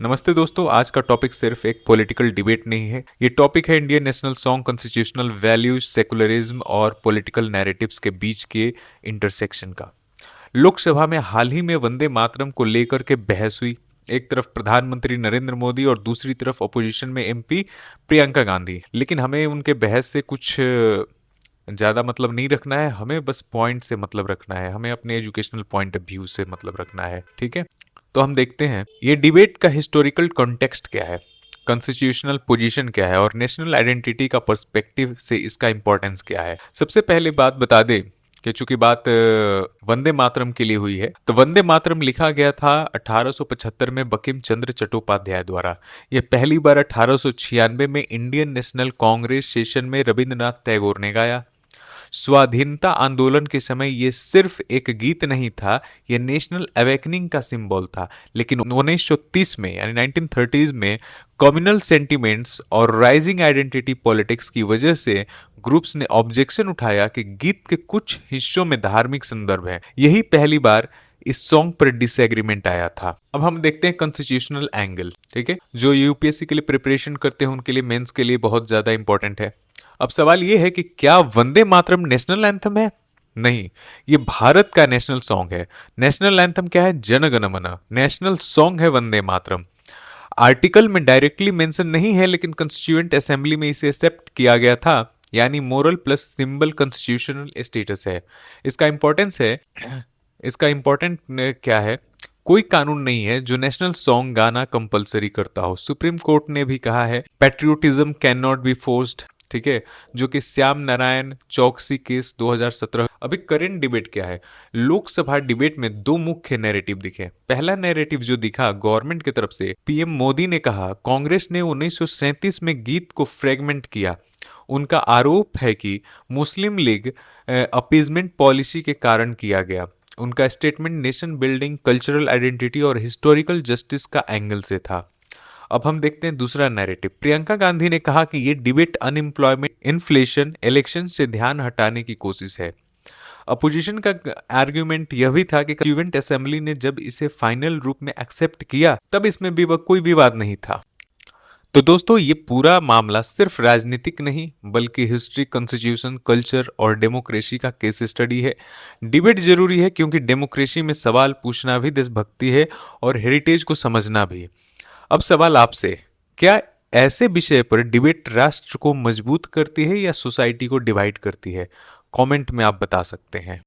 नमस्ते दोस्तों। आज का टॉपिक सिर्फ एक पॉलिटिकल डिबेट नहीं है। ये टॉपिक है Indian national song, constitutional values, secularism और पॉलिटिकल नैरेटिव्स के बीच के इंटरसेक्शन का। लोकसभा में हाल ही में वंदे मातरम को लेकर के बहस हुई। एक तरफ प्रधानमंत्री नरेंद्र मोदी और दूसरी तरफ अपोजिशन में एमपी प्रियंका गांधी। लेकिन हमें उनके बहस से कुछ ज़्यादा मतलब नहीं रखना है, हमें बस पॉइंट से मतलब रखना है, हमें अपने एजुकेशनल पॉइंट ऑफ व्यू से मतलब रखना है। ठीक है, तो हम देखते हैं ये डिबेट का हिस्टोरिकल कॉन्टेक्स्ट क्या है, कॉन्स्टिट्यूशनल पोजीशन क्या है और नेशनल आइडेंटिटी का पर्सपेक्टिव से इसका इंपॉर्टेंस क्या है। सबसे पहले बात बता दे कि चूंकि बात वंदे मातरम के लिए हुई है, तो वंदे मातरम लिखा गया था 1875 में बंकिम चंद्र चट्टोपाध्याय द्वारा। यह पहली बार 1896 में इंडियन नेशनल कांग्रेस सेशन में रविंद्रनाथ टैगोर ने गाया। स्वाधीनता आंदोलन के समय यह सिर्फ एक गीत नहीं था, यह नेशनल अवेकनिंग का सिंबल था। लेकिन 1930 में यानी 1930s में कम्युनल सेंटिमेंट्स और राइजिंग आइडेंटिटी पॉलिटिक्स की वजह से ग्रुप्स ने ऑब्जेक्शन उठाया कि गीत के कुछ हिस्सों में धार्मिक संदर्भ है। यही पहली बार इस सॉन्ग पर डिसएग्रीमेंट आया था। अब हम देखते हैं कॉन्स्टिट्यूशनल एंगल। ठीक है, जो यूपीएससी के लिए प्रिपरेशन करते हैं उनके लिए, मेंस के लिए बहुत ज्यादा इंपॉर्टेंट है। अब सवाल यह है कि क्या वंदे मातरम नेशनल एंथम है? नहीं, ये भारत का नेशनल सॉन्ग है। नेशनल एंथम क्या है? जन गण मन। नेशनल सॉन्ग है वंदे मातरम। आर्टिकल में डायरेक्टली मेंशन नहीं है, लेकिन कॉन्स्टिट्यूएंट असेंबली में इसे एक्सेप्ट किया गया था, यानी moral plus symbol constitutional status है। इसका इंपॉर्टेंस है, इसका इंपॉर्टेंट क्या है, कोई कानून नहीं है जो नेशनल सॉन्ग गाना कंपलसरी करता हो। सुप्रीम कोर्ट ने भी कहा है patriotism can not be forced. ठीक है, जो कि श्याम नारायण चौकसी केस 2017। अभी करंट डिबेट क्या है? लोकसभा डिबेट में दो मुख्य नैरेटिव दिखे। पहला नैरेटिव जो दिखा गवर्नमेंट की तरफ से, पीएम मोदी ने कहा कांग्रेस ने 1937 में गीत को फ्रेगमेंट किया। उनका आरोप है कि मुस्लिम लीग अपीजमेंट पॉलिसी के कारण किया गया। उनका statement nation building, cultural identity और हिस्टोरिकल जस्टिस का एंगल से था। अब हम देखते हैं दूसरा नैरेटिव। प्रियंका गांधी ने कहा कि यह डिबेट अनएम्प्लॉयमेंट, इन्फ्लेशन, इलेक्शन से ध्यान हटाने की कोशिश है। अपोजिशन का आर्ग्यूमेंट यह भी था कि कॉन्स्टिट्यूएंट असेंबली ने जब इसे फाइनल रूप में एक्सेप्ट किया तब इसमें भी कोई विवाद नहीं था। तो दोस्तों, ये पूरा मामला सिर्फ राजनीतिक नहीं बल्कि हिस्ट्री, कॉन्स्टिट्यूशन, कल्चर और डेमोक्रेसी का केस स्टडी है। डिबेट जरूरी है क्योंकि डेमोक्रेसी में सवाल पूछना भी देशभक्ति है और हेरिटेज को समझना भी। अब सवाल आपसे, क्या ऐसे विषय पर डिबेट राष्ट्र को मजबूत करती है या सोसाइटी को डिवाइड करती है? कमेंट में आप बता सकते हैं।